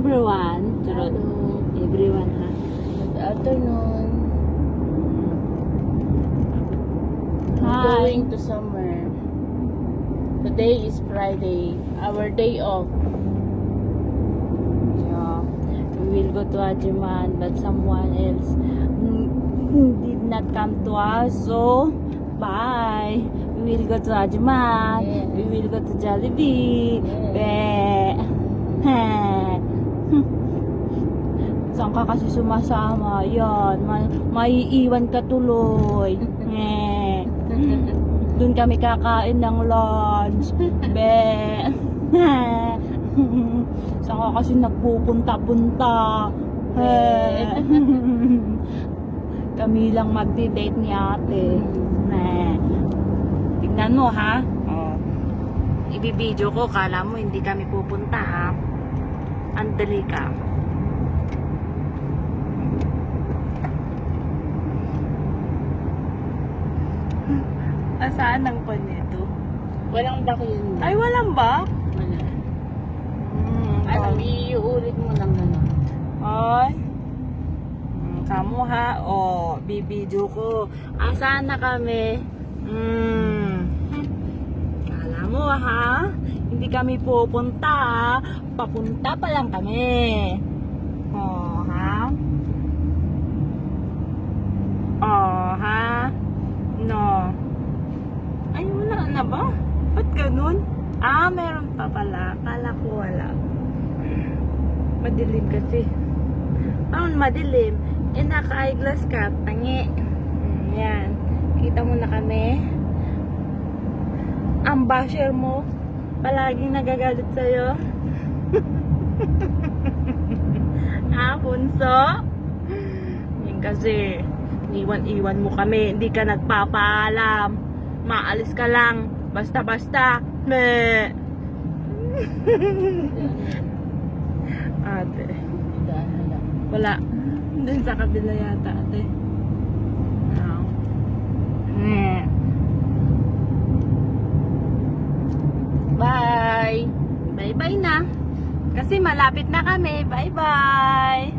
everyone. Charot. Hello. Everyone ha. Good afternoon. We're Hi. going to somewhere. Today is Friday, our day off. Yeah. We will go to Ajiman, but someone else did not come to us. So, bye. We will go to Ajiman. Yeah. We will go to Jollibee. Yeah. Saan ka kasi sumasama? Yan. Maiiwan ka tuloy. Doon kami kakain ng lunch. Be. Saan ka kasi nagpupunta-punta? Kami lang magdi-date ni ate. Tignan mo ha. Oh. Ibibideo ko. Kala mo hindi kami pupunta ha. Andali ka. Saan ang pan nito? Walang bako yun. Ay, walang ba? Wala. Alam, iulit mo lang gano'n. Ay. Kamu ha. O, bibidyo ko. Saan na kami? Kala mo ha? Hindi kami pupunta ha. Papunta pa lang kami. O, ha? O, ha? No. Ay, wala na ba? Ba't ganun? Meron pa pala. Kala ko wala. Madilim kasi. Madilim. Naka-eyeglass ka. Tangi. Yan. Kita mo na kami. Ang basher mo. Palaging nagagalit sa'yo. Punso. Yan kasi. Iwan-iwan mo kami. Hindi ka nagpapaalam. Maalis ka lang. Basta-basta. Me. Ate. Daan na lang. Wala. Dun sa kabila yata, ate. No. Bye. Bye-bye na. Kasi malapit na kami. Bye-bye.